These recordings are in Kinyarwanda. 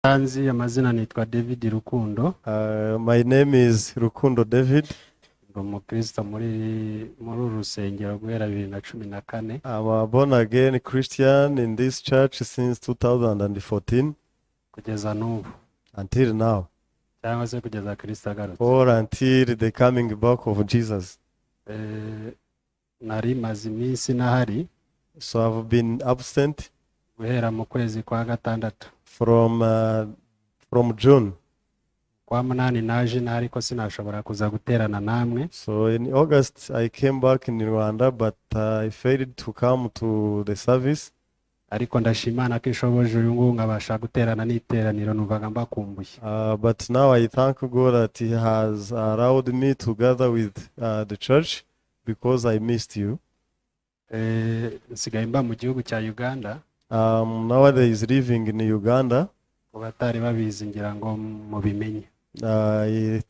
Anzi amazina nitwa David Rukundo. My name is Rukundo David. Umukristo muri urusengero guhera 2014. I'm a born again Christian in this church since 2014 kugeza n'ubu. until now, Cyangwa se kugeza Kristo agarutse. or until the coming back of Jesus. Nari maze iminsi nahari. So I've been absent guhera mu kwezi kwa gatandatu. From June. Kwa munani naje nari ko sinashobora kuza guterana namwe. So in August I came back in Rwanda, but I failed to come to the service. Ariko ndashimana ko ishoboje uyu nguyu ngabasha guterana n'iteraniro numvaga mbakumbuye. But now I thank God that He has allowed me to gather with the church because I missed you. Nsigaye mba mu gihugu cya Uganda. Nowadays living in Uganda. Kubatari babizi ngira ngo mubimenye. I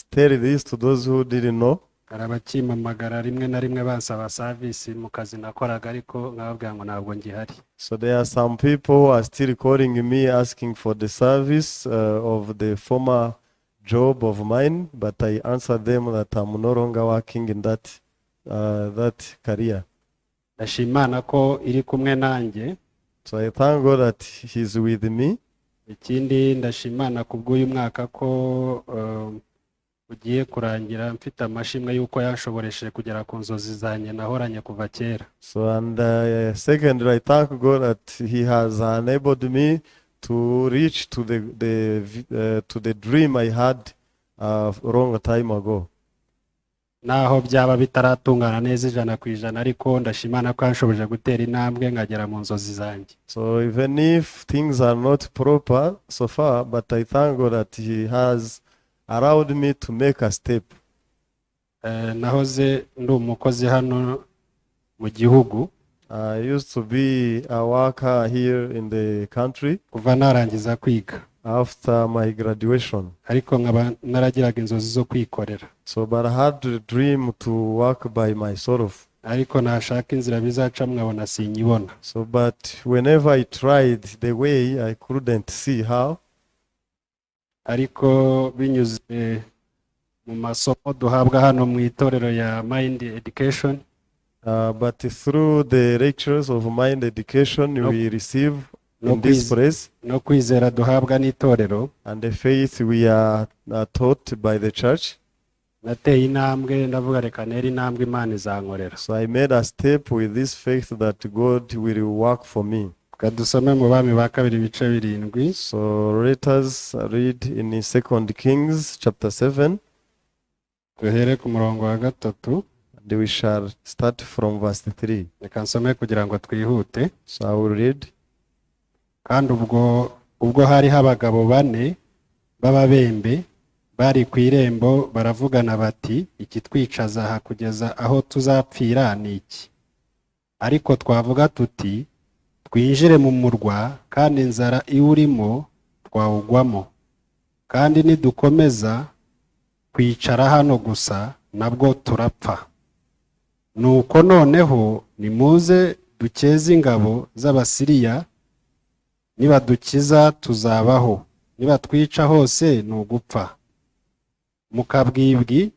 tell this to those who didn't know. Karabakimamagara rimwe na rimwe bansaba service mu kazi nakoraga ariko nkababwira ngo ntabwo ngihari. So there are some people who are still calling me asking for the service of the former job of mine, but I answer them that I'm no longer working in that career. Ndashimana ko iri kumwe nanjye. So I thank God that He's with me. Ikindi ndashimana kubw'uyu mwaka ko ugiye kurangira mfite amashimwe yuko yashoboreshe kugera ku nzozi zanjye nahoranye kuva kera. So and secondly, I thank God that He has enabled me to reach to the dream I had a long time ago. Naho byaba bitaratungana neza 100% ariko ndashimana ko yanshoboje gutera intambwe nkagera mu nzozi zanjye. So even if things are not proper so far, but I thank God that He has allowed me to make a step. Nahoze ndi umukozi hano mu gihugu. I used to be a worker here in the country kuva narangiza kwiga. After my graduation. Ariko nkaba naragiraga inzozi zo kwikorera. So but I had a dream to work by myself. Ariko nashaka inzira bizaca mwabona sinyibona. So but whenever I tried the way, I couldn't see how. Ariko binyuze mu masomo duhabwa hano mu itorero ya Mind Education. But through the lectures of Mind Education we receive in this place, no kwizera duhabwa n'itorero, and the faith we are taught by the church. Nateye intambwe ndavuga reka neri intambwe Imana izankorera. So I made a step with this faith that God will work for me. Kadusome mu bami ba 2:7. So let us read in 2 Kings chapter 7. Duhere ku murongo wa 3. And we shall start from verse 3. Reka nsome kugira ngo twihute. So I will read. Kandi ubwo hari abagabo 4 b'ababembe bari ku irembo baravugana bati ikitwicaza aha kugeza aho tuzapfira ni iki. Ariko twavuga tuti twinjire mu murwa kandi inzara iwurimo twawugwamo, kandi nidukomeza kwicara hano gusa nabwo turapfa. Nuko noneho nimuze dukeze ingabo z'Abasiriya, nibadukiza tuzabaho, nibatwica hose nugupfa. Mukabwibwi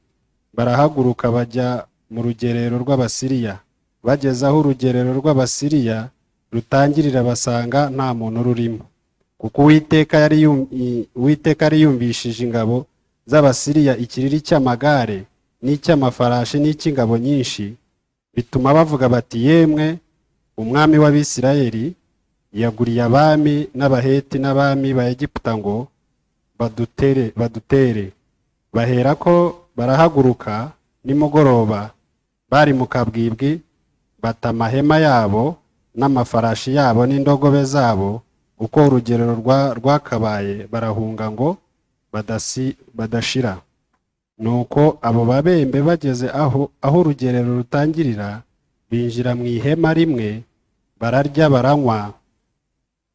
barahaguruka bajya mu rugerero rw'Abasiriya. Bageze aho urugerero rw'Abasiriya rutangirira basanga nta muntu rurimo, kuko Uwiteka yari yumvishije ingabo z'Abasiriya ikiriri cy'amagare n'icy'amafarashi n'icy'ingabo nyinshi, bituma bavuga bati yemwe umwami w'Abisirayeli yaguriye abami n'abaheti n'abami ba Egiputa ngo badutere. Baherako barahaguruka nimugoroba bari mu kabwibwi, bata amahema yabo n'amafarashi yabo n'indogobe zabo uko urugerero rwakabaye, barahunga ngo badashira. Nuko abo babembe bageze aho urugerero rutangirira, binjira mu ihema rimwe, bararya baranywa,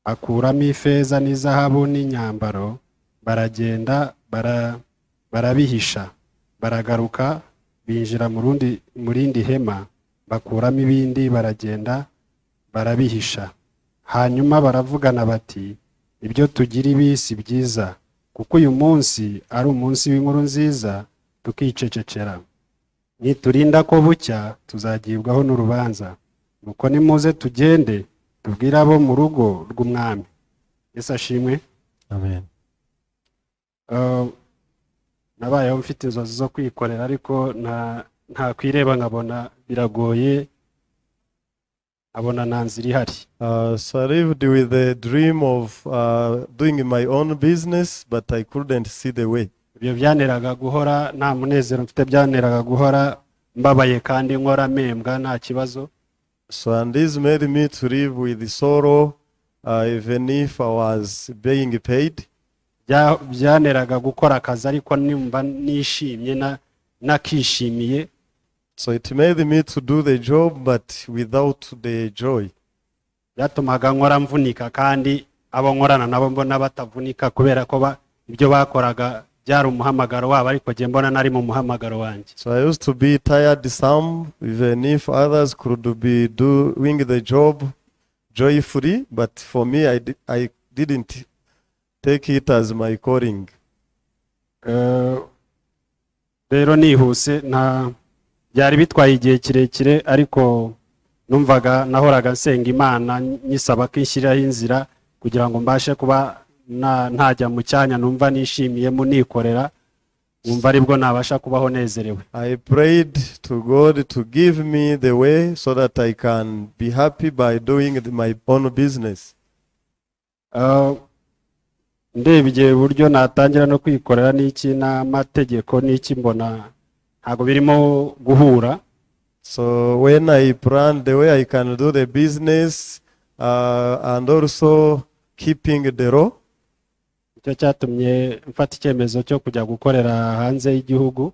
akuramo ifeza n'izahabu n'inyambaro, baragenda barabihisha. Baragaruka binjira mu rindi hema, bakuramo ibindi baragenda barabihisha. Hanyuma baravugana bati ibyo tugira ibi si byiza, kuko uyu munsi ari umunsi w'inkuru nziza, tukicecekera. Niturinda ko bucya tuzagibwaho n'urubanza. Nuko nimuze tugende tubwire abo mu rugo rw'umwami. Yesu ashimwe. Amen. Nabayeho mfite inzozi zo kwikorera, ariko nta kwireba nkabona biragoye, abona nta nzira ihari. So I lived with the dream of doing my own business, but I couldn't see the way. Ibyo byanteraga guhora nta munezero mfite, byanteraga guhora mbabaye kandi nkora mpembwa nta kibazo. So and this made me to live with sorrow, even if I was being paid. Byanteraga gukora akazi ariko nimba nishimye nakishimiye. So it made me to do the job but without the joy. Byatumaga nkora mvunika kandi abo nkorana nabo mbona batavunika, kubera ko ibyo bakoraga byari umuhamagaro wabo, ariko je mbona nari mu muhamagaro wanje. So I used to be tired some, even if others could be doing the job joyfully, but for me I didn't take it as my calling. Rero nihuse byari bitwaye igihe kirekire, ariko numvaga nahoraga nsenga Imana nyisaba ko inshyiraho inzira kugira ngo mbashe kuba ntajya mu cyanya numva nishimiye munikorera, numva aribwo nabasha kubaho nezerewe. I prayed to God to give me the way so that I can be happy by doing my own business. Ndebye uburyo natangira no kwikorera n'iki n'amategeko n'iki, mbona ntago birimo guhura. So when I planned the way I can do the business and also keeping the law, icyo cyatumye mfata icyemezo cyo kujya gukorera hanze y'igihugu.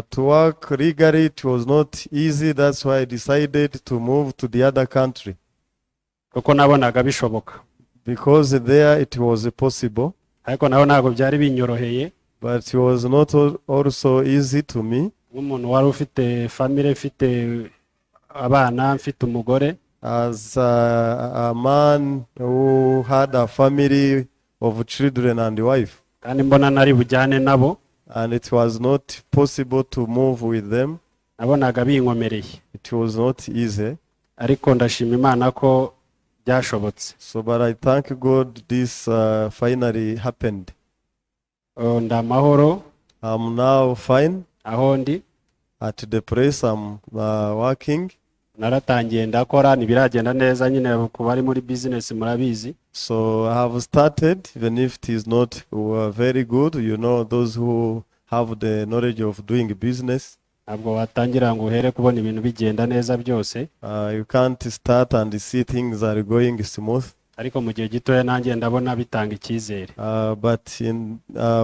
To work legally it was not easy, that's why I decided to move to the other country. Kuko nabonaga bishoboka. Because there it was possible. Ariko naho ntago byari binyoroheye. But it was not also easy to me. Nk'umuntu wari ufite family, mfite abana, mfite umugore. As a man who had a family of children and wife. Kandi mbona nari bujyane nabo. And it was not possible to move with them. Nabonaga binkomereye. It was not easy. Ariko ndashima Imana ko byashobotse. So but I thank God this finally happened. Ndamahoro. I'm now fine. Aho ndi. At the place I'm working. Naratangiye ndakora, nibiragenda neza nyine ku bari muri business murabizi. So I have started, even if it is not very good, you know, those who have the knowledge of doing business. Ntabwo watangira ngo uhere kubona ibintu bigenda neza byose. You can't start and see things are going smooth. Ariko mu gihe gitoya nanjye ndabona bitanga icyizere. But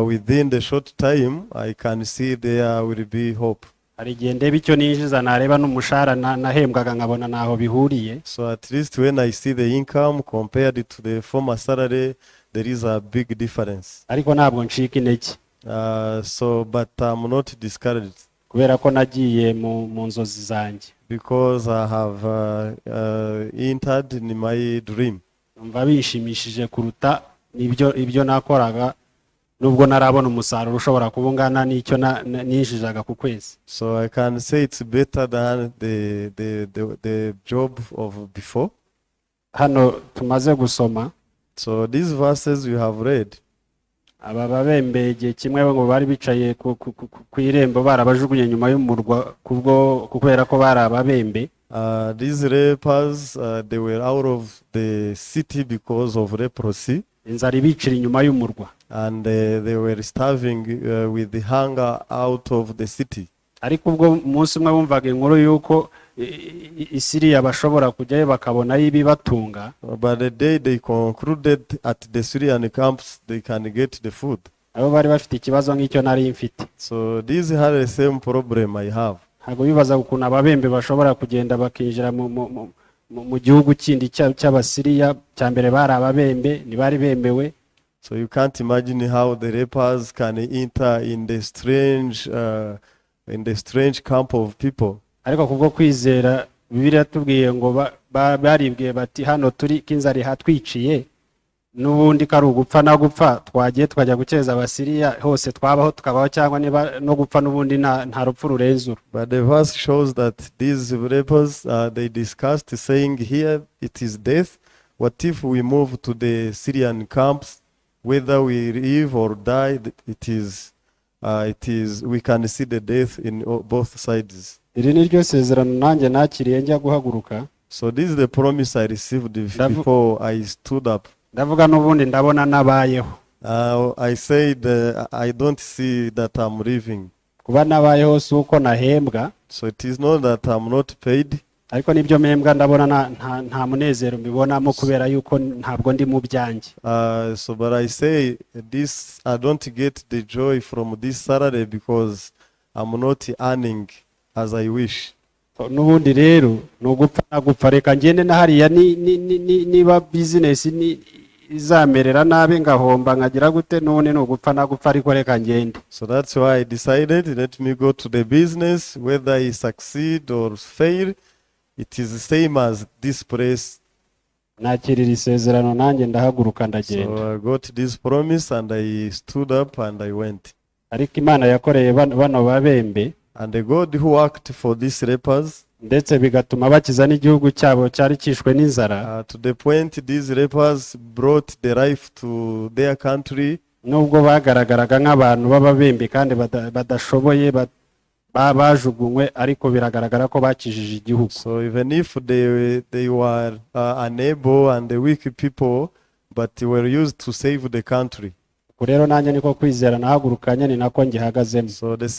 within the short time I can see there will be hope. Hari igihe ndeba icyo ninjiza nareba n'umushahara nahembwaga nkabona naho bihuriye. So at least when I see the income compared to the former salary, there is a big difference. Ariko ntabwo ncika intege. So but I'm not discouraged. Kubera ko nagiye mu nzozi zanjye. Because I have entered in my dream. Numva bishimishije kuruta ibyo nakoraga, nubwo narabona umusaruro ushobora kubungana n'icyo ninjizaga ku kwezi. So I can say it's better than the job of before. Hano tumaze gusoma. So these verses you have read. Aba babembe igihe kimwe ngo bari bicaye ku irembo barabajugunye nyuma y'umurwa kubera ko bari ababembe. These lepers, they were out of the city because of leprosy. Inzara ibicira inyuma y'umurwa. And they were starving with the hunger out of the city. Ariko ubwo umunsi umwe bumvaga inkuru yuko Isiriya bashobora kujyayo bakabona ibibatunga. But the day they concluded at the Syrian camps they can get the food. Abo bari bafite ikibazo nk'icyo nari mfite. So these had the same problem I have. Ntabwo bibaza ukuntu ababembe bashobora kugenda bakinjira mu gihugu kindi cy'Abasiriya, cya mbere bari ababembe ntibari bemewe. So you can't imagine how the lepers can enter in the strange camp of people. Ariko kubwo kwizera Bibiliya tubwiye ngo baribwiye bati hano turi kinzari hatwiciye, n'ubundi kari ugupfa na gupfa twagiye tukajya gukeza abasiriya hose twabaho tukabaho cyangwa niba no gupfa n'ubundi nta rupfu rurenze uru. But the verse shows that these lepers, they discussed saying here it is death. What if we move to the Syrian camps, whether we live or die, it is we can see the death in both sides. Iri ni ryo sezerano nanjye nakiriye njya guhaguruka. So this is the promise I received before I stood up. Ndavuga n'ubundi ndabona nabayeho. I said I don't see that I'm living. Kuba nabayeho si uko nahembwa. So it is not that I'm not paid. Ariko nibyo mpembwa ndabona nta munezero mbibonamo kubera yuko ntabwo ndi mu byanjye. So but I say this, I don't get the joy from this salary because I'm not earning as I wish. N'ubundi rero nugupfa nagupfa reka ngende na hariya niba business izamerera nabi ngahomba nkagira gute none nugupfa nagupfa ariko reka ngende. So that's why I decided, let me go to the business, whether I succeed or fail, it is the same as this place. Nakirira isezerano nanjye ndahaguruka ndagenda. So I got this promise and I stood up and I went. Ariko Imana yakoreye bano babembe. And the God who worked for these lepers, ndetse bigatuma bakiza n'igihugu cyabo cyari kishwe n'inzara. To the point these lepers brought the life to their country. Nubwo bagaragaraga nk'abantu b'ababembe kandi badashoboye bajugunywe ariko biragaragara ko bakijije igihugu. So even if they were unable and the weak people, but they were used to save the country. Rero nanjye niko kwizera nahagurukanye ni nako ngihagazemo. So the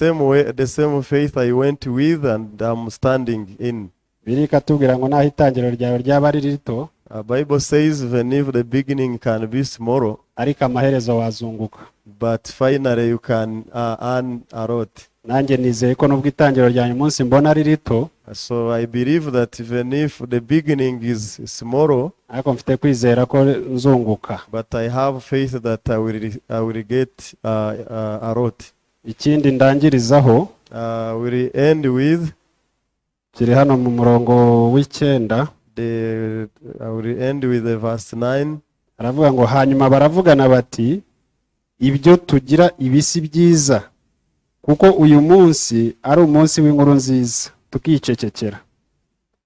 same faith I went with and I'm standing in. Birika tubwira ngo naho itangiro ryawe ryaba ari rito. Bible says even if the beginning can be small, ariko amaherezo wazunguka. But finally you can earn a lot. Nanjye nizeye ko nubwo itangiro ryanyu munsi mbona ari rito. So I believe that even if the beginning is small, ariko mfite kwizera ko nzunguka. But I have faith that I will get a lot. Ikindi ndangirizaho, will end with, kiri hano mu murongo w'ikenda. I will end with the verse 9. Aravuga ngo hanyuma baravugana bati ibyo tugira ibisi byiza kuko uyu munsi ari umunsi w'inkuru nziza tukicecekera.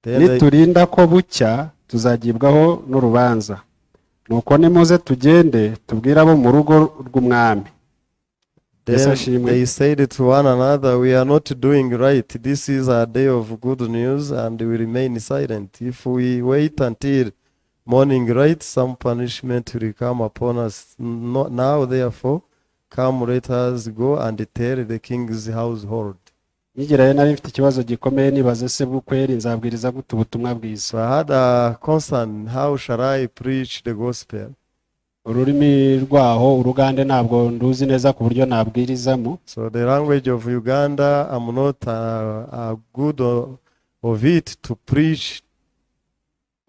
Niturinda ko bucya tuzagibwaho n'urubanza. Nuko nimuze tugende tubwira abo mu rugo rw'umwami. They said to one another, we are not doing right. This is a day of good news and we remain silent. If we wait until morning light, some punishment will come upon us. Now therefore, come let us go and tell the king's household. Nigerayo nari mfite ikibazo gikomeye nibaze se bukweri nzabwiriza gute ubutumwa bwiza. So I had a concern, how shall I preach the gospel? Ururimi rwaho urugande ntabwo nduzi neza ku buryo nabwirizamo. So the language of Uganda, I'm not a good of it to preach.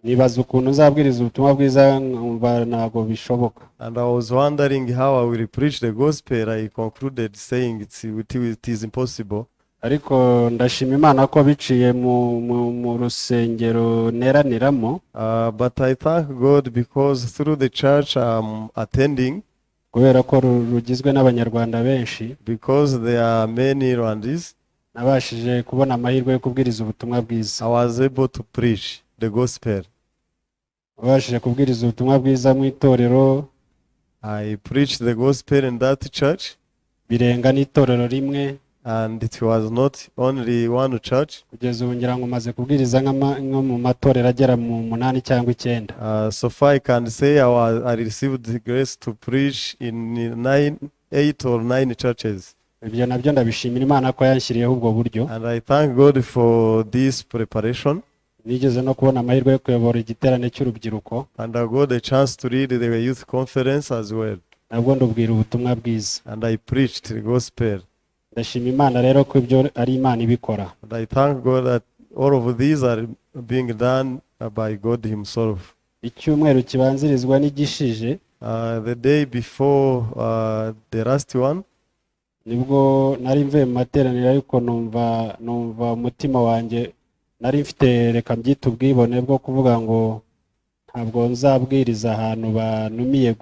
Nibaza ukuntu nzabwiriza ubutumwa bwiza ntabwo bishoboka. And I was wondering how I will preach the gospel. I concluded saying it is impossible. Ariko ndashima Imana ko biciye mu rusengero neraniramo. But I thank God because through the church I'm attending. Kubera ko rugizwe n'abanyarwanda benshi. Because there are many Rwandese. Nabashije kubona amahirwe yo kubwiriza ubutumwa bwiza. I was able to preach the gospel. Nabashije kubwiriza ubutumwa bwiza mu itorero. I preached the gospel in that church. Birenga n'itorero rimwe. And it was not only one church. Kugeza ubu ngira ngo maze kubwiriza nko mu matorero agera mu 8 cyangwa 9. So far I can say I received the grace to preach in 8 or 9 churches. Ibyo nabyo ndabishimira Imana ko yanshyiriyeho ubwo buryo. And I thank God for this preparation. Nigeze no kubona amahirwe yo kuyobora igiterane cy'urubyiruko. And I got a chance to lead the youth conference as well. Nabwo ndubwira ubutumwa bwiza. And I preached the gospel. Ndashima Imana rero ko ibyo ari Imana ibikora. And I thank God that all of these are being done by God himself. Icyumweru kibanzirizwa n'igishije. The day before the last one. Nibwo nari mvuye mu materaniro ariko numva umutima wanjye nari mfite reka mbyita ubwibone bwo kuvuga ngo ntabwo nzabwiriza ahantu banumiye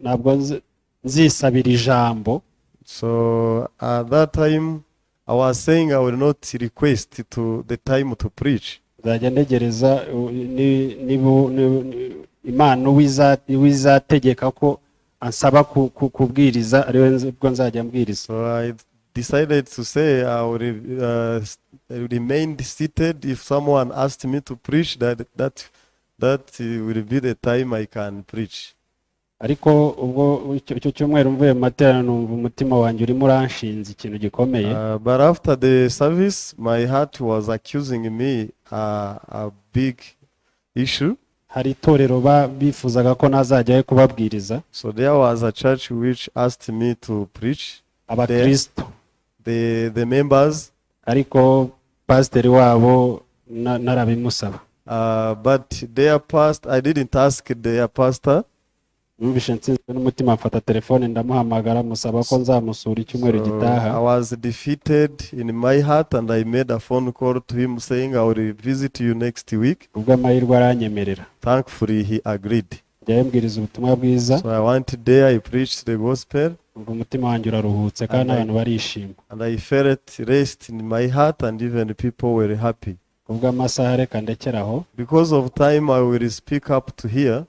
ntabwo nzisabira ijambo. So at that time, I was saying I will not request to the time to preach. nzajya ntegereza Imana wizategeka ko ansaba kubwiriza ariwe bwo nzajya mbwiriza. So I decided to say I will remain seated. If someone asked me to preach, that will be the time I can preach. ariko ubwo icyo cyumweru mvuye mu materaniro numva umutima wanjye urimo uranshinze ikintu gikomeye. But after the service, my heart was accusing me a big issue. hari itorero bifuzaga ko nazajyayo kubabwiriza. So there was a church which asked me to preach. Abakristo. The members. ariko pasiteri wabo narabimusaba. But their pastor, I didn't ask their pastor. numvishe nsinzwe n'umutima mfata telefone ndamuhamagara musaba ko nzamusura icyumweru gitaha. I was defeated in my heart and I made a phone call to him saying I will visit you next week. ubwo amahirwe aranyemerera. Thankfully he agreed. yambwiriza ubutumwa bwiza. So I went there, I preached the gospel. ubwo umutima wanjye uraruhutse kandi abantu barishima. And I felt rest in my heart and even people were happy. ubwo amasaha reka ndekeraho. Because of time I will speak up to here.